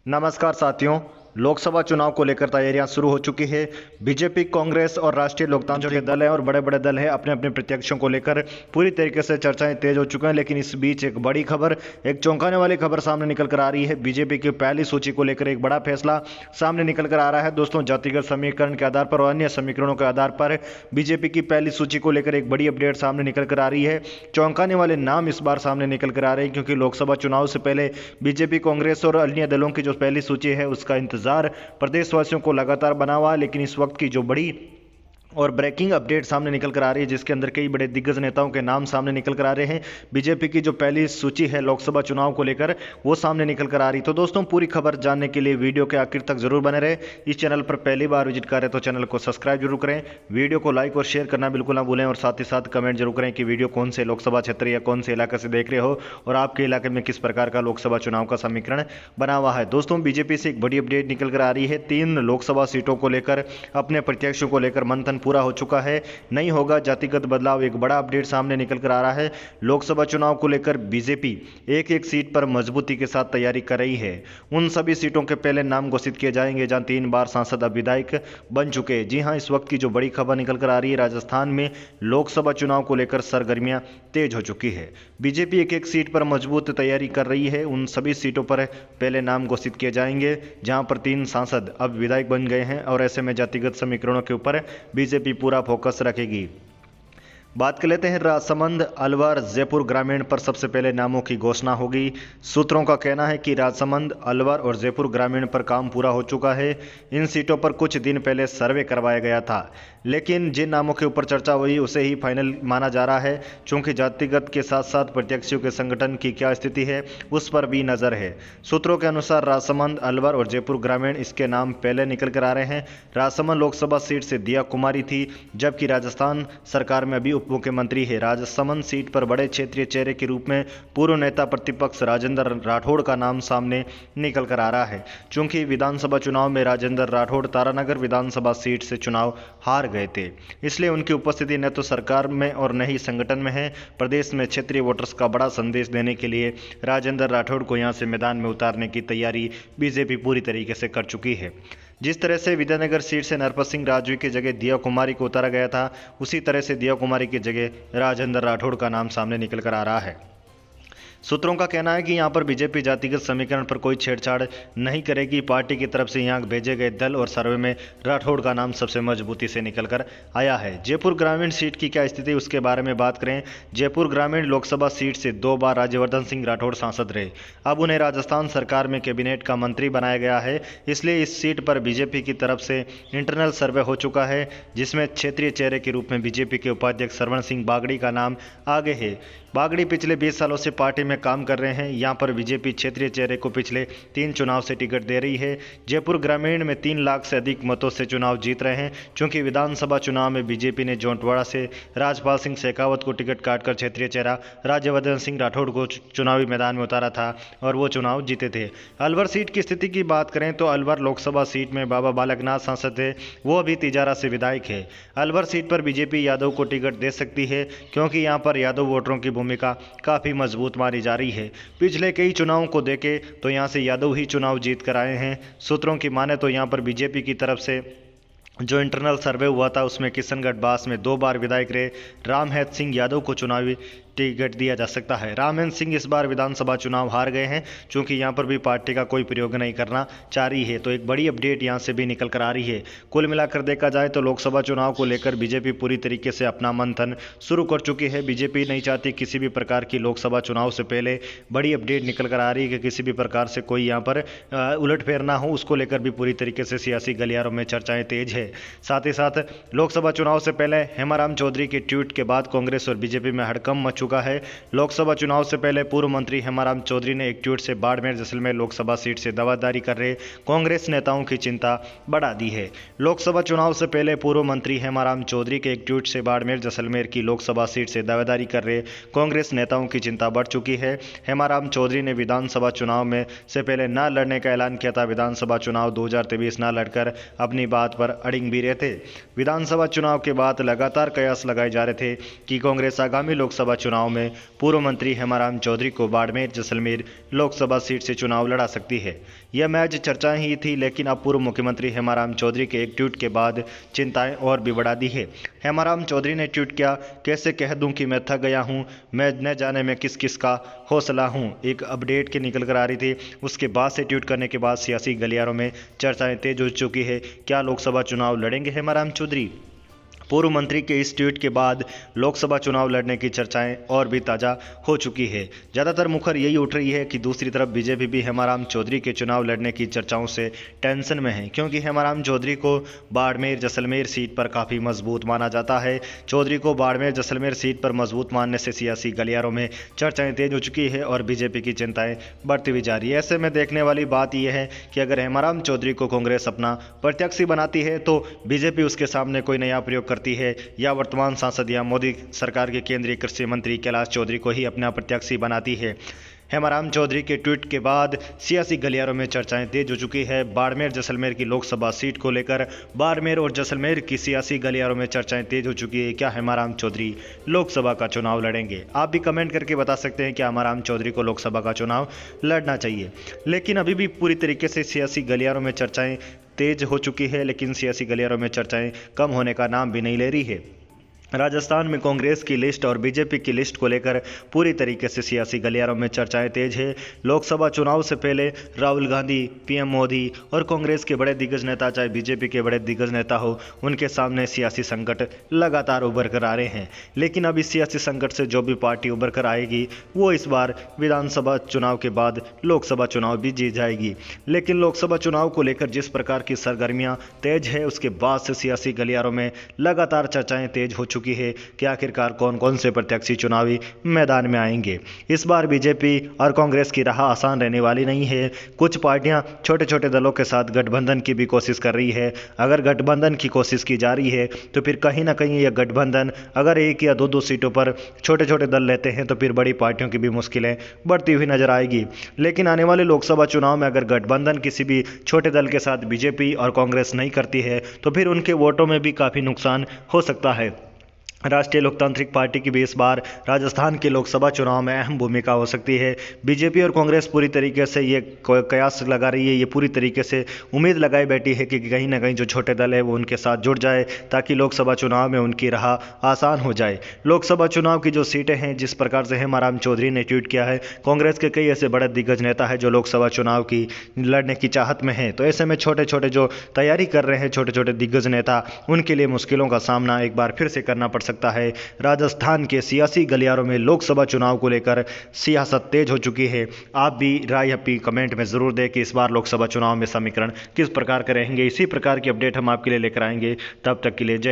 नमस्कार साथियों। लोकसभा चुनाव को लेकर तैयारियां शुरू हो चुकी है। बीजेपी, कांग्रेस और राष्ट्रीय लोकतांत्रिक जो दल है और बड़े बड़े दल है अपने अपने प्रत्याशियों को लेकर पूरी तरीके से चर्चाएं तेज हो चुकी हैं। लेकिन इस बीच एक बड़ी खबर, एक चौंकाने वाली खबर सामने निकल कर आ रही है। बीजेपी की पहली सूची को लेकर एक बड़ा फैसला सामने निकल कर आ रहा है। दोस्तों, जातिगत समीकरण के आधार पर और अन्य समीकरणों के आधार पर बीजेपी की पहली सूची को लेकर एक बड़ी अपडेट सामने निकल कर आ रही है। चौंकाने वाले नाम इस बार सामने निकल कर आ रहे हैं, क्योंकि लोकसभा चुनाव से पहले बीजेपी, कांग्रेस और अन्य दलों की जो पहली सूची है उसका इंतजार प्रदेशवासियों को लगातार बना हुआ है। लेकिन इस वक्त की जो बड़ी और ब्रेकिंग अपडेट सामने निकल कर आ रही है, जिसके अंदर कई बड़े दिग्गज नेताओं के नाम सामने निकल कर आ रहे हैं। बीजेपी की जो पहली सूची है लोकसभा चुनाव को लेकर वो सामने निकल कर आ रही। तो दोस्तों, पूरी खबर जानने के लिए वीडियो के आखिर तक जरूर बने रहे। इस चैनल पर पहली बार विजिट करें तो चैनल को सब्सक्राइब जरूर करें, वीडियो को लाइक और शेयर करना बिल्कुल ना भूलें, और साथ ही साथ कमेंट जरूर करें कि वीडियो कौन से लोकसभा क्षेत्र या कौन से इलाके से देख रहे हो और आपके इलाके में किस प्रकार का लोकसभा चुनाव का समीकरण बना हुआ है। दोस्तों, बीजेपी से एक बड़ी अपडेट निकल कर आ रही है। 3 लोकसभा सीटों को लेकर अपने प्रत्याशियों को लेकर मंथन पूरा हो चुका है। नहीं होगा जातिगत बदलाव, एक बड़ा अपडेट सामने निकल कर आ रहा है। लोकसभा चुनाव को लेकर बीजेपी एक एक सीट पर मजबूती के साथ तैयारी कर रही है। उन सभी सीटों के पहले नाम घोषित किए जाएंगे जहां 3 बार सांसद अब विधायक बन चुके। जी हां, इस वक्त की जो बड़ी खबर निकल कर आ रही है, राजस्थान में लोकसभा चुनाव को लेकर सरगर्मियां तेज हो चुकी है। बीजेपी एक एक सीट पर मजबूत तैयारी कर रही है। उन सभी सीटों पर पहले नाम घोषित किए जाएंगे जहां पर 3 सांसद अब विधायक बन गए हैं, और ऐसे में जातिगत समीकरणों के ऊपर बीजेपी पूरा फोकस रखेगी। बात कर लेते हैं राजसमंद, अलवर, जयपुर ग्रामीण पर सबसे पहले नामों की घोषणा होगी। सूत्रों का कहना है कि राजसमंद, अलवर और जयपुर ग्रामीण पर काम पूरा हो चुका है। इन सीटों पर कुछ दिन पहले सर्वे करवाया गया था, लेकिन जिन नामों के ऊपर चर्चा हुई उसे ही फाइनल माना जा रहा है। चूंकि जातिगत के साथ साथ प्रत्याशियों के संगठन की क्या स्थिति है उस पर भी नजर है। सूत्रों के अनुसार राजसमंद, अलवर और जयपुर ग्रामीण इसके नाम पहले निकल कर आ रहे हैं। राजसमंद लोकसभा सीट से दिया कुमारी थी, जबकि राजस्थान सरकार में अभी मुख्यमंत्री है। राजसमंद सीट पर बड़े क्षेत्रीय चेहरे के रूप में पूर्व नेता प्रतिपक्ष राजेंद्र राठौड़ का नाम सामने निकल कर आ रहा है। चूंकि विधानसभा चुनाव में राजेंद्र राठौड़ तारानगर विधानसभा सीट से चुनाव हार गए थे, इसलिए उनकी उपस्थिति न तो सरकार में और न ही संगठन में है। प्रदेश में क्षेत्रीय वोटर्स का बड़ा संदेश देने के लिए राजेंद्र राठौड़ को यहां से मैदान में उतारने की तैयारी बीजेपी पूरी तरीके से कर चुकी है। जिस तरह से विद्यानगर सीट से नरपत सिंह राजवी की जगह दिया कुमारी को उतारा गया था, उसी तरह से दिया कुमारी की जगह राजेंद्र राठौड़ का नाम सामने निकल कर आ रहा है। सूत्रों का कहना है कि यहां पर बीजेपी जातिगत समीकरण पर कोई छेड़छाड़ नहीं करेगी। पार्टी की तरफ से यहां भेजे गए दल और सर्वे में राठौड़ का नाम सबसे मजबूती से निकलकर आया है। जयपुर ग्रामीण सीट की क्या स्थिति, उसके बारे में बात करें। जयपुर ग्रामीण लोकसभा सीट से 2 बार राज्यवर्धन सिंह राठौड़ सांसद रहे। अब उन्हें राजस्थान सरकार में कैबिनेट का मंत्री बनाया गया है, इसलिए इस सीट पर बीजेपी की तरफ से इंटरनल सर्वे हो चुका है, जिसमें क्षेत्रीय चेहरे के रूप में बीजेपी के उपाध्यक्ष सरवण सिंह बागड़ी का नाम आगे है। बागड़ी पिछले 20 सालों से पार्टी में काम कर रहे हैं। यहां पर बीजेपी क्षेत्रीय चेहरे को पिछले 3 चुनाव से टिकट दे रही है। जयपुर ग्रामीण में 3 लाख से अधिक मतों से चुनाव जीत रहे हैं। चूंकि विधानसभा चुनाव में बीजेपी ने जौंटवाड़ा से राजपाल सिंह शेखावत को टिकट काटकर क्षेत्रीय चेहरा राज्यवर्धन सिंह राठौड़ को चुनावी मैदान में उतारा था और वो चुनाव जीते थे। अलवर सीट की स्थिति की बात करें तो अलवर लोकसभा सीट में बाबा बालकनाथ सांसद थे, वो अभी तिजारा से विधायक है। अलवर सीट पर बीजेपी यादव को टिकट दे सकती है, क्योंकि यहाँ पर यादव वोटरों की भूमिका काफी मजबूत मानी जा रही है। पिछले कई चुनावों को देखें तो यहां से यादव ही चुनाव जीत कर आए हैं। सूत्रों की माने तो यहां पर बीजेपी की तरफ से जो इंटरनल सर्वे हुआ था उसमें किशनगढ़ बास में 2 बार विधायक रहे रामहेत सिंह यादव को चुनावी टिकट दिया जा सकता है। रामहेत सिंह इस बार विधानसभा चुनाव हार गए हैं, चूंकि यहां पर भी पार्टी का कोई प्रयोग नहीं करना चाह रही है। तो एक बड़ी अपडेट यहां से भी निकल कर आ रही है। कुल मिलाकर देखा जाए तो लोकसभा चुनाव को लेकर बीजेपी पूरी तरीके से अपना मंथन शुरू कर चुकी है। बीजेपी नहीं चाहती किसी भी प्रकार की लोकसभा चुनाव से पहले बड़ी अपडेट निकल कर आ रही है कि किसी भी प्रकार से कोई यहाँ पर उलटफेर ना हो। उसको लेकर भी पूरी तरीके से सियासी गलियारों में चर्चाएं तेज है। साथ ही साथ लोकसभा चुनाव से पहले हेमाराम चौधरी के ट्वीट के बाद कांग्रेस और बीजेपी में हड़कंप मच चुका है। लोकसभा चुनाव से पहले पूर्व मंत्री हेमाराम चौधरी ने एक ट्वीट से बाड़मेर जैसलमेर लोकसभा सीट से दावेदारी कर रहे कांग्रेस नेताओं की चिंता बढ़ा दी है। लोकसभा चुनाव से पहले पूर्व मंत्री हेमाराम चौधरी के एक ट्वीट से बाड़मेर जैसलमेर की लोकसभा सीट से दावेदारी कर रहे कांग्रेस नेताओं की चिंता बढ़ चुकी है। हेमाराम चौधरी ने विधानसभा चुनाव में से पहले न लड़ने का ऐलान किया था। विधानसभा चुनाव 2023 न लड़कर अपनी बात पर अड़िग भी रहे थे। विधानसभा चुनाव के बाद लगातार कयास लगाए जा रहे थे कि कांग्रेस आगामी लोकसभा चुनाव चुनाव में पूर्व मंत्री हेमाराम चौधरी को बाड़मेर जैसलमेर लोकसभा सीट से चुनाव लड़ा सकती है। यह मैच चर्चाएं ही थी, लेकिन अब पूर्व मुख्यमंत्री हेमाराम चौधरी के एक ट्वीट के बाद चिंताएं और भी बढ़ा दी है। हेमाराम चौधरी ने ट्वीट किया, कैसे कह दूं कि मैं थक गया हूं, मैं न जाने में किस किस का हौसला हूं। एक अपडेट के निकल कर आ रही थी। उसके बाद से ट्वीट करने के बाद सियासी गलियारों में चर्चाएं तेज हो चुकी है। क्या लोकसभा चुनाव लड़ेंगे हेमाराम चौधरी? पूर्व मंत्री के इस ट्वीट के बाद लोकसभा चुनाव लड़ने की चर्चाएं और भी ताज़ा हो चुकी है। ज़्यादातर मुखर यही उठ रही है कि दूसरी तरफ बीजेपी भी हेमाराम चौधरी के चुनाव लड़ने की चर्चाओं से टेंशन में है, क्योंकि हेमाराम चौधरी को बाड़मेर जैसलमेर सीट पर काफ़ी मजबूत माना जाता है। चौधरी को बाड़मेर जैसलमेर सीट पर मजबूत मानने से सियासी गलियारों में चर्चाएं तेज हो चुकी है और बीजेपी की चिंताएं बढ़ती हुई जा रही है। ऐसे में देखने वाली बात यह है कि अगर हेमाराम चौधरी को कांग्रेस अपना प्रत्याशी बनाती है तो बीजेपी उसके सामने कोई नया प्रयोग करती है, या वर्तमान सांसद या मोदी सरकार के केंद्रीय कृषि मंत्री कैलाश चौधरी को ही अपना प्रत्याशी बनाती है। हेमाराम चौधरी के ट्वीट के बाद सियासी गलियारों में चर्चाएं तेज हो चुकी है। बाड़मेर जैसलमेर की लोकसभा सीट को लेकर बाड़मेर और जैसलमेर की सियासी गलियारों में चर्चाएं तेज हो चुकी है। क्या हेमाराम चौधरी लोकसभा का चुनाव लड़ेंगे? आप भी कमेंट करके बता सकते हैं क्या हेमाराम चौधरी को लोकसभा का चुनाव लड़ना चाहिए। लेकिन अभी भी पूरी तरीके से सियासी गलियारों में चर्चाएं तेज हो चुकी है, लेकिन सियासी गलियारों में चर्चाएं कम होने का नाम भी नहीं ले रही है। राजस्थान में कांग्रेस की लिस्ट और बीजेपी की लिस्ट को लेकर पूरी तरीके से सियासी गलियारों में चर्चाएं तेज है। लोकसभा चुनाव से पहले राहुल गांधी, पीएम मोदी और कांग्रेस के बड़े दिग्गज नेता, चाहे बीजेपी के बड़े दिग्गज नेता हो, उनके सामने सियासी संकट लगातार उभर कर आ रहे हैं। लेकिन अब इस सियासी संकट से जो भी पार्टी उभर कर आएगी वो इस बार विधानसभा चुनाव के बाद लोकसभा चुनाव भी जीत जाएगी। लेकिन लोकसभा चुनाव को लेकर जिस प्रकार की सरगर्मियां तेज है, उसके बाद से सियासी गलियारों में लगातार चर्चाएं तेज हो चुकी है कि आखिरकार कौन कौन से प्रत्याशी चुनावी मैदान में आएंगे। इस बार बीजेपी और कांग्रेस की राह आसान रहने वाली नहीं है। कुछ पार्टियां छोटे छोटे दलों के साथ गठबंधन की भी कोशिश कर रही है। अगर गठबंधन की कोशिश की जा रही है तो फिर कहीं ना कहीं यह गठबंधन अगर एक या दो सीटों पर छोटे छोटे दल लेते हैं तो फिर बड़ी पार्टियों की भी मुश्किलें बढ़ती हुई नजर आएगी। लेकिन आने वाले लोकसभा चुनाव में अगर गठबंधन किसी भी छोटे दल के साथ बीजेपी और कांग्रेस नहीं करती है तो फिर उनके वोटों में भी काफ़ी नुकसान हो सकता है। राष्ट्रीय लोकतांत्रिक पार्टी की भी इस बार राजस्थान के लोकसभा चुनाव में अहम भूमिका हो सकती है। बीजेपी और कांग्रेस पूरी तरीके से ये कयास लगा रही है, ये पूरी तरीके से उम्मीद लगाई बैठी है कि कहीं ना कहीं जो छोटे दल है वो उनके साथ जुड़ जाए ताकि लोकसभा चुनाव में उनकी राह आसान हो जाए। लोकसभा चुनाव की जो सीटें हैं, जिस प्रकार से हेमाराम चौधरी ने ट्वीट किया है, कांग्रेस के कई ऐसे बड़े दिग्गज नेता है जो लोकसभा चुनाव की लड़ने की चाहत में हैं। तो ऐसे में छोटे छोटे जो तैयारी कर रहे हैं छोटे छोटे दिग्गज नेता, उनके लिए मुश्किलों का सामना एक बार फिर से करना पड़ सकता है। राजस्थान के सियासी गलियारों में लोकसभा चुनाव को लेकर सियासत तेज हो चुकी है। आप भी राय अपनी कमेंट में जरूर दें कि इस बार लोकसभा चुनाव में समीकरण किस प्रकार के रहेंगे। इसी प्रकार की अपडेट हम आपके लिए लेकर आएंगे। तब तक के लिए जय